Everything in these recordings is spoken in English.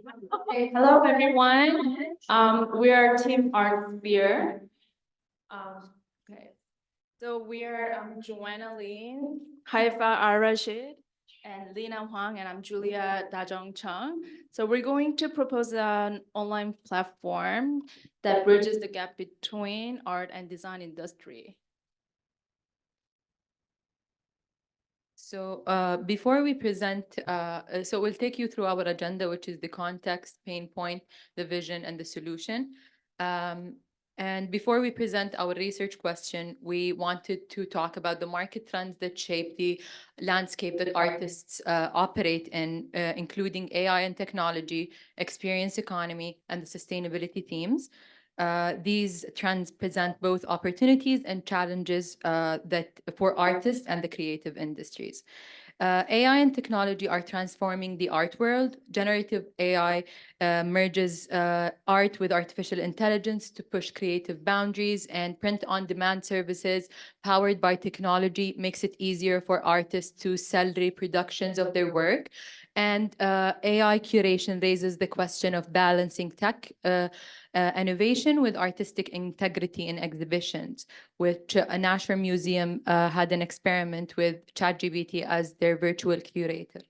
Okay, hello everyone. We are Team ArtSphere. Okay, so we are Joanna, Hayfa, Alrasheed, and Lina, Hwang, and I'm Julia Chung. So we're going to propose an online platform that bridges the gap between art and design industry. So before we present, so we'll take you through our agenda, which is the context, pain point, the vision, and the solution. And before we present our research question, we wanted to talk about the market trends that shape the landscape that artists operate in, including AI and technology, experience economy, and the sustainability themes. These trends present both opportunities and challenges that for artists and the creative industries. AI and technology are transforming the art world. Generative AI merges art with artificial intelligence to push creative boundaries, and print-on-demand services powered by technology makes it easier for artists to sell reproductions of their work. And AI curation raises the question of balancing tech innovation with artistic integrity in exhibitions, which a National Museum had an experiment with ChatGPT as their virtual curator.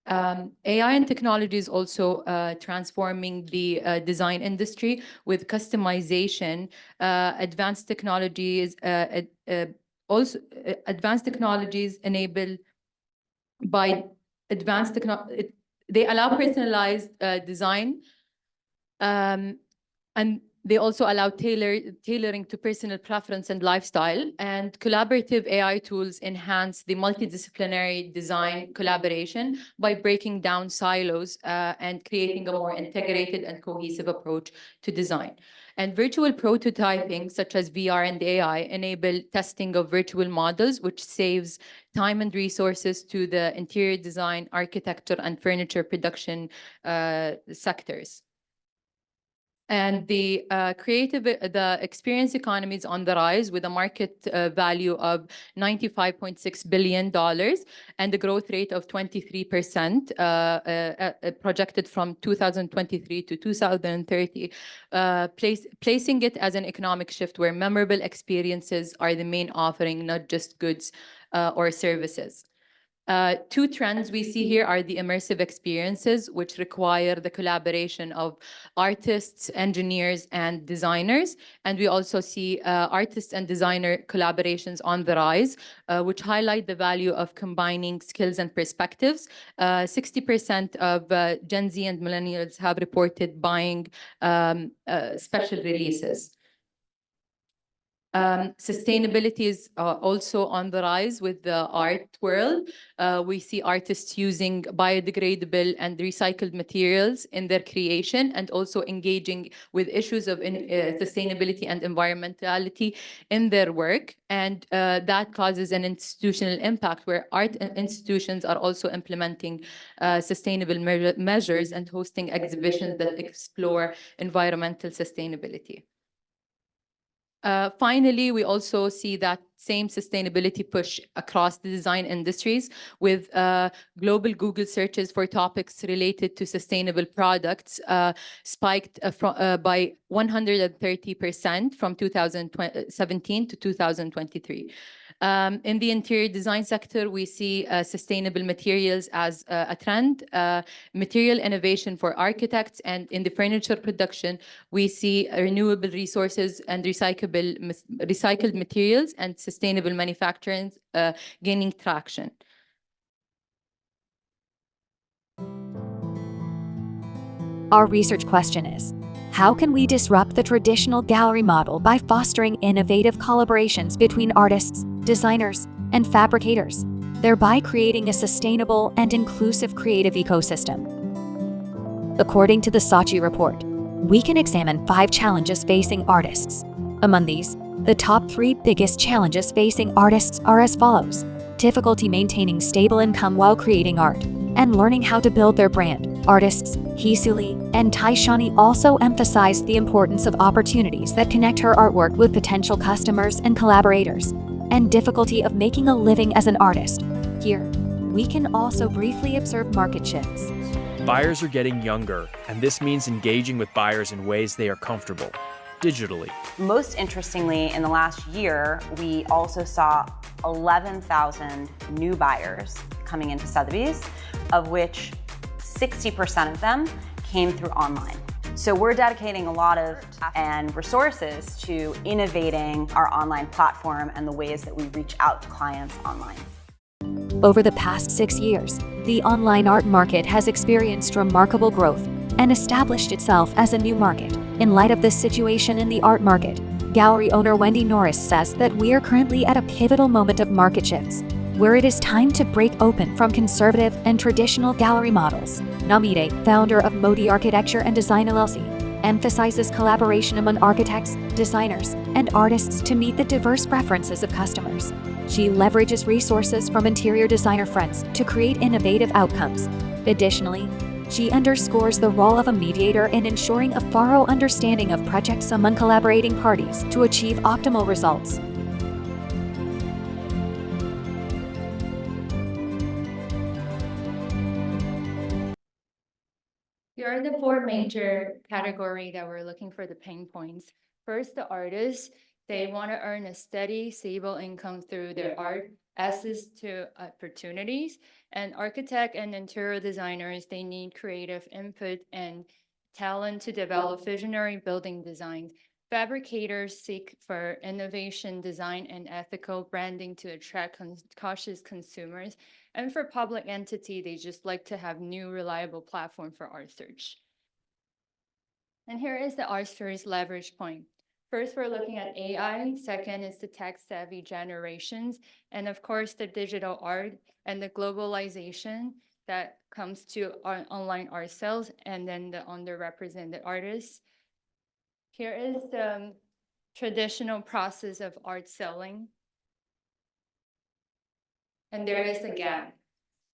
AI and technology is also transforming the design industry with customization. Advanced technologies enable by advanced technology. They allow personalized design, and they also allow tailoring to personal preference and lifestyle. And collaborative AI tools enhance the multidisciplinary design collaboration by breaking down silos and creating a more integrated and cohesive approach to design. And virtual prototyping, such as VR and AI, enable testing of virtual models, which saves time and resources to the interior design, architecture, and furniture production sectors. And the the experience economy is on the rise with a market value of $95.6 billion and a growth rate of 23% projected from 2023 to 2030, placing it as an economic shift where memorable experiences are the main offering, not just goods or services. Two trends we see here are the immersive experiences, which require the collaboration of artists, engineers, and designers. And we also see artist and designer collaborations on the rise, which highlight the value of combining skills and perspectives. 60% of Gen Z and millennials have reported buying special releases. Sustainability is also on the rise with the art world. We see artists using biodegradable and recycled materials in their creation and also engaging with issues of sustainability and environmentality in their work. And that causes an institutional impact where art institutions are also implementing sustainable measures and hosting exhibitions that explore environmental sustainability. Finally, we also see that same sustainability push across the design industries with global Google searches for topics related to sustainable products spiked by 130% from 2017 to 2023. In the interior design sector, we see sustainable materials as a trend, material innovation for architects, and in the furniture production, we see renewable resources and recycled materials and sustainable manufacturing gaining traction. Our research question is, how can we disrupt the traditional gallery model by fostering innovative collaborations between artists, designers, and fabricators, thereby creating a sustainable and inclusive creative ecosystem? According to the Saatchi report, we can examine 5 challenges facing artists. Among these, the top 3 biggest challenges facing artists are as follows: difficulty maintaining stable income while creating art, and learning how to build their brand. Artists Hisuli and Taishani also emphasized the importance of opportunities that connect her artwork with potential customers and collaborators, and difficulty of making a living as an artist. Here, we can also briefly observe market shifts. Buyers are getting younger, and this means engaging with buyers in ways they are comfortable, digitally. Most interestingly, in the last year, we also saw 11,000 new buyers coming into Sotheby's, of which 60% of them came through online. So we're dedicating a lot of and resources to innovating our online platform and the ways that we reach out to clients online. Over the past 6 years, the online art market has experienced remarkable growth and established itself as a new market. In light of this situation in the art market, gallery owner Wendy Norris says that we are currently at a pivotal moment of market shifts, where it is time to break open from conservative and traditional gallery models. Namide, founder of Modi Architecture and Design LLC, emphasizes collaboration among architects, designers, and artists to meet the diverse preferences of customers. She leverages resources from interior designer friends to create innovative outcomes. Additionally, she underscores the role of a mediator in ensuring a thorough understanding of projects among collaborating parties to achieve optimal results. Here are the four major categories that we're looking for the pain points. First, the artists, they want to earn a steady, stable income through their art, access to opportunities. And architect and interior designers, they need creative input and talent to develop visionary building designs. Fabricators seek for innovation, design, and ethical branding to attract cautious consumers. And for public entity, they just like to have new, reliable platform for art search. And here is the ArtSphere's leverage point. First, we're looking at AI. Second is the tech-savvy generations. And of course, the digital art and the globalization that comes to online art sales, and then the underrepresented artists. Here is the traditional process of art selling. And there is a gap.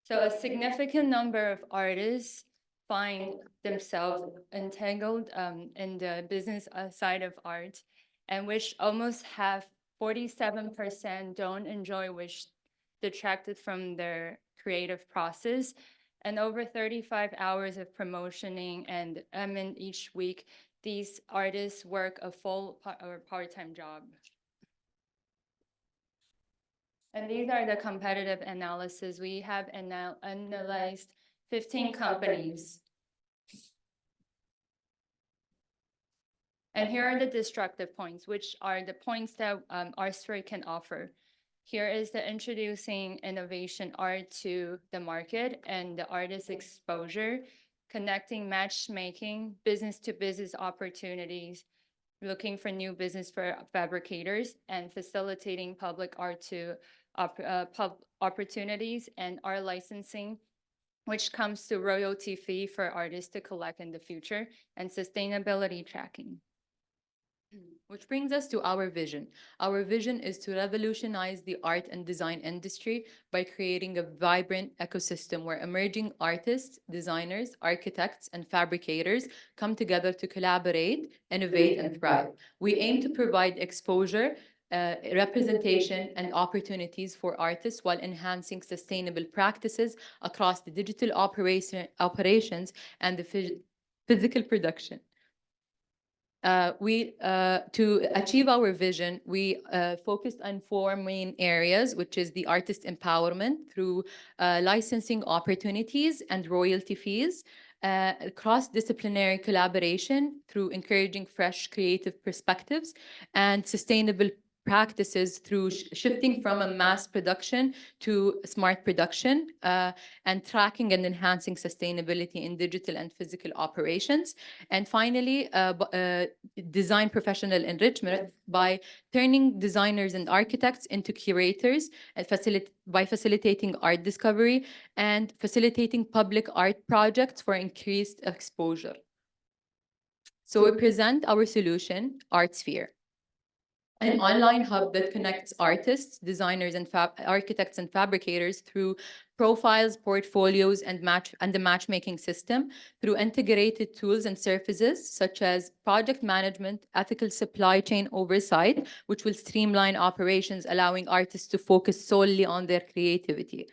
So a significant number of artists find themselves entangled in the business side of art, and which almost have 47% don't enjoy, which detracted from their creative process, and over 35 hours of promotioning, and each week, these artists work a full or part-time job. And these are the competitive analysis. We have analyzed 15 companies. And here are the destructive points, which are the points that ArtSphere can offer. Here is the introducing innovation art to the market and the artist exposure, connecting matchmaking, business-to-business opportunities, looking for new business for fabricators, and facilitating public art to opportunities, and art licensing, which comes to royalty fee for artists to collect in the future, and sustainability tracking. Which brings us to our vision. Our vision is to revolutionize the art and design industry by creating a vibrant ecosystem where emerging artists, designers, architects, and fabricators come together to collaborate, innovate, and thrive. We aim to provide exposure, representation, and opportunities for artists while enhancing sustainable practices across the digital operations and the physical production. To achieve our vision, we focused on four main areas, which is the artist empowerment through licensing opportunities and royalty fees, cross-disciplinary collaboration through encouraging fresh creative perspectives, and sustainable practices through shifting from a mass production to smart production, and tracking and enhancing sustainability in digital and physical operations. And finally, design professional enrichment by turning designers and architects into curators, and by facilitating art discovery and facilitating public art projects for increased exposure. So we present our solution, ArtSphere, an online hub that connects artists, designers, and architects and fabricators through profiles, portfolios, and the matchmaking system, through integrated tools and services such as project management, ethical supply chain oversight, which will streamline operations, allowing artists to focus solely on their creativity.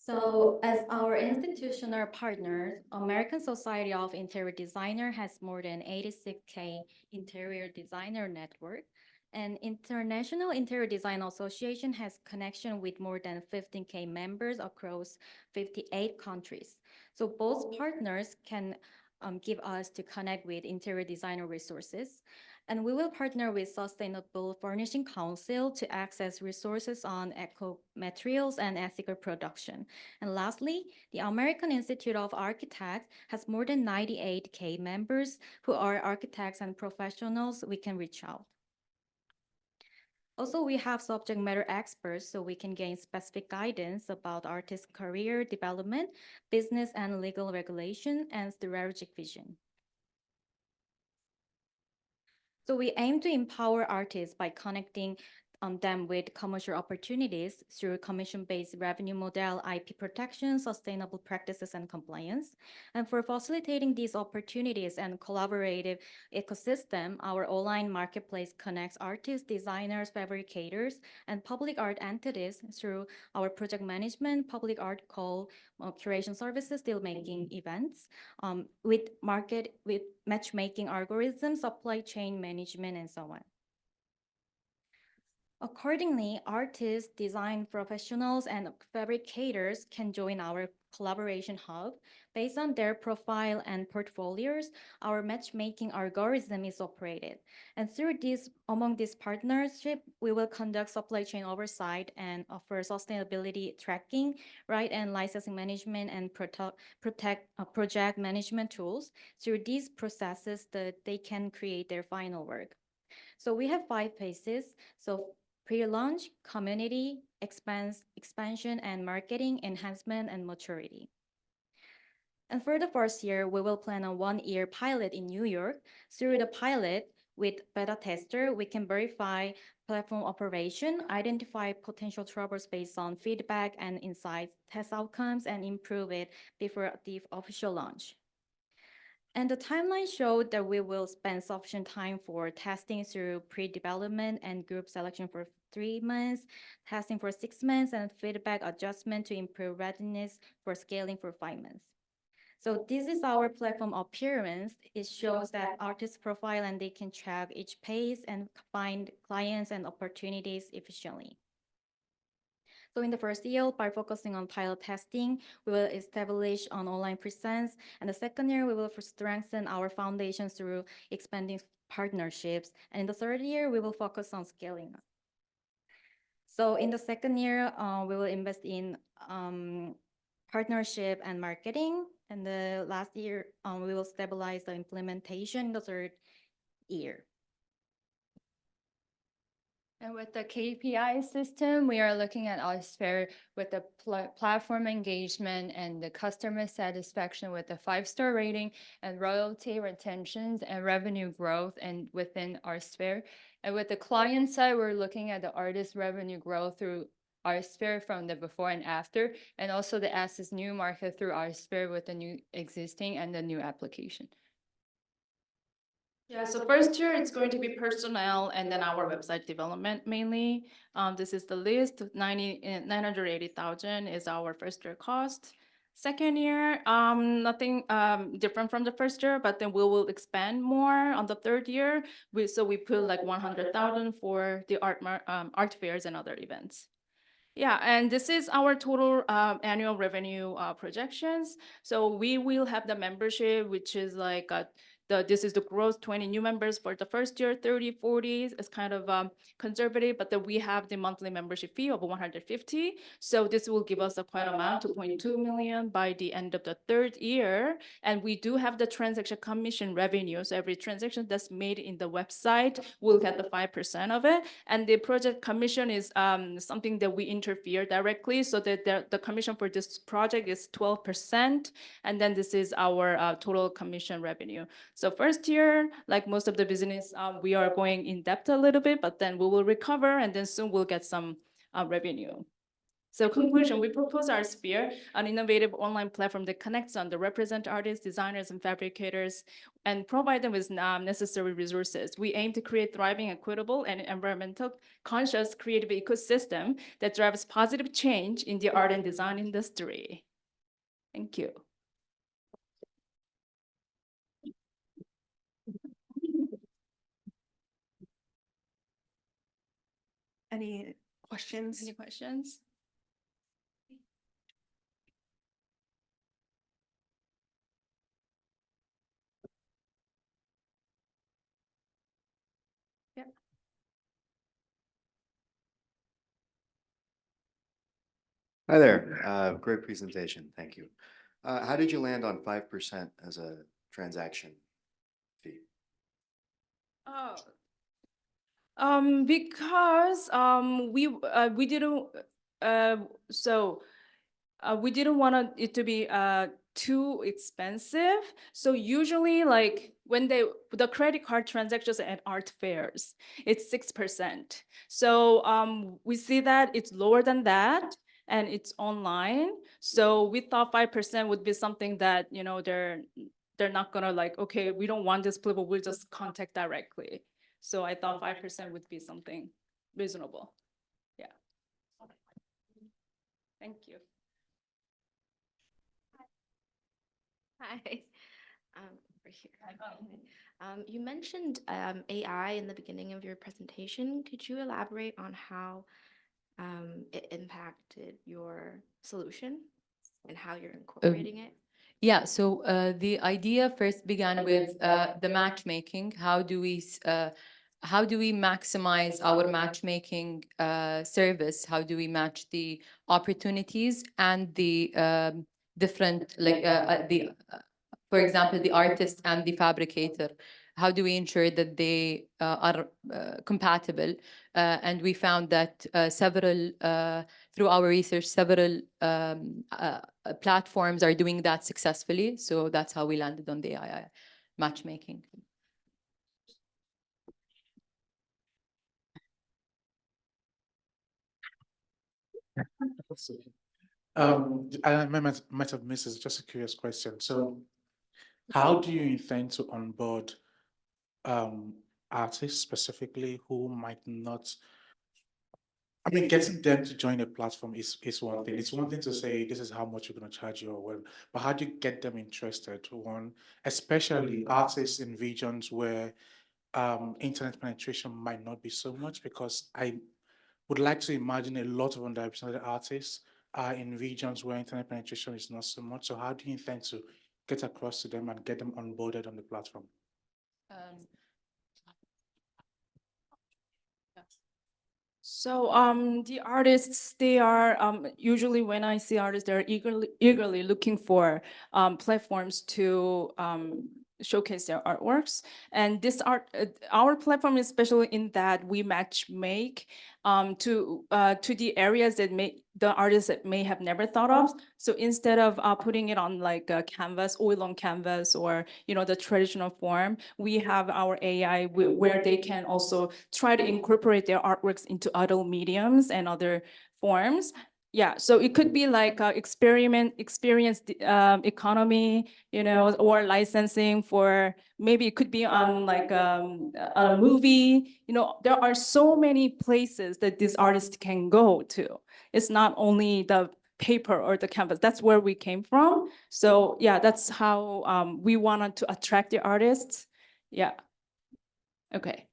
So, as our institutional partners, American Society of Interior Designer has more than 86K interior designer network, and International Interior Design Association has connection with more than 15K members across 58 countries. So both partners can give us to connect with interior designer resources. And we will partner with Sustainable Furnishing Council to access resources on eco materials and ethical production. And lastly, the American Institute of Architects has more than 98K members who are architects and professionals we can reach out. Also, we have subject matter experts so we can gain specific guidance about artist career development, business and legal regulation, and strategic vision. So we aim to empower artists by connecting them with commercial opportunities through commission-based revenue model, IP protection, sustainable practices, and compliance. And for facilitating these opportunities and collaborative ecosystem, our online marketplace connects artists, designers, fabricators, and public art entities through our project management, public art call, curation services, deal making events, with matchmaking algorithms, supply chain management, and so on. Accordingly, artists, design professionals, and fabricators can join our collaboration hub. Based on their profile and portfolios, our matchmaking algorithm is operated. And through among this partnership, we will conduct supply chain oversight and offer sustainability tracking, right, and licensing management and project management tools. Through these processes, they can create their final work. So we have 5 phases. So pre-launch, community, expansion, and marketing, enhancement, and maturity. And for the first year, we will plan a 1-year pilot in New York. Through the pilot, with beta tester, we can verify platform operation, identify potential troubles based on feedback and insights, test outcomes, and improve it before the official launch. And the timeline showed that we will spend sufficient time for testing through pre-development and group selection for 3 months, testing for 6 months, and feedback adjustment to improve readiness for scaling for 5 months. So this is our platform appearance. It shows that artist profile and they can track each pace and find clients and opportunities efficiently. So in the first year, by focusing on pilot testing, we will establish an online presence. And the second year, we will strengthen our foundation through expanding partnerships. And in the third year, we will focus on scaling. So in the second year, we will invest in partnership and marketing. And the last year, we will stabilize the implementation in the third year. And with the KPI system, we are looking at ArtSphere with the platform engagement and the customer satisfaction with the 5-star rating and royalty retentions and revenue growth and within ArtSphere. And with the client side, we're looking at the artist revenue growth through ArtSphere from the before and after, and also the access new market through ArtSphere with the new existing and the new application. Yeah, so first year, it's going to be personnel and then our website development mainly. This is the list, 980,000 is our first year cost. Second year, nothing different from the first year, but then we will expand more on the third year. So we put like 100,000 for the art fairs and other events. Yeah, and this is our total annual revenue projections. So we will have the membership, which is like this is the growth, 20 new members for the first year, 30, 40 is kind of conservative, but then we have the monthly membership fee of 150. So this will give us a quite amount, 2.2 million by the end of the third year. And we do have the transaction commission revenue. So every transaction that's made in the website will get the 5% of it. And the project commission is something that we interfere directly. So that the commission for this project is 12%. And then this is our total commission revenue. So first year, like most of the business, we are going in depth a little bit, but then we will recover and then soon we'll get some revenue. So conclusion, we propose ArtSphere, an innovative online platform that connects underrepresented artists, designers, and fabricators, and provide them with necessary resources. We aim to create thriving, equitable, and environmental conscious creative ecosystem that drives positive change in the art and design industry. Thank you. Any questions? Any questions? Yeah. Hi there. Great presentation. Thank you. How did you land on 5% as a transaction fee? Oh. Because we didn't we didn't want it to be too expensive. So usually, like when the credit card transactions at art fairs, it's 6%. So we see that it's lower than that, and it's online. So we thought 5% would be something that, you know, they're not gonna like, okay, we don't want this people, we'll just contact directly. So I thought 5% would be something reasonable. Yeah. Thank you. Hi. Over here. You mentioned AI in the beginning of your presentation. Could you elaborate on how it impacted your solution and how you're incorporating it? Yeah, so the idea first began with the matchmaking. How do we maximize our matchmaking service? How do we match the opportunities and the different, like for example, the artist and the fabricator? How do we ensure that they are compatible? And we found that through our research, several platforms are doing that successfully. So that's how we landed on the AI matchmaking. I might have missed this, just a curious question. So how do you intend to onboard artists specifically who might not, I mean, getting them to join a platform is one thing. It's one thing to say, this is how much you're going to charge you or whatever, but how do you get them interested? One, especially artists in regions where internet penetration might not be so much, because I would like to imagine a lot of underrepresented artists are in regions where internet penetration is not so much. So how do you intend to get across to them and get them onboarded on the platform? So the artists, they are usually, when I see artists, they're eagerly looking for platforms to showcase their artworks. And this our platform is special in that we match make to the areas that the artists that may have never thought of. So instead of putting it on like a canvas, oil on canvas, or the traditional form, we have our AI where they can also try to incorporate their artworks into other mediums and other forms. Yeah, so it could be like experience economy, or licensing for, maybe it could be on like a movie. There are so many places that these artists can go to. It's not only the paper or the canvas. That's where we came from. So yeah, that's how we wanted to attract the artists. Yeah. Okay.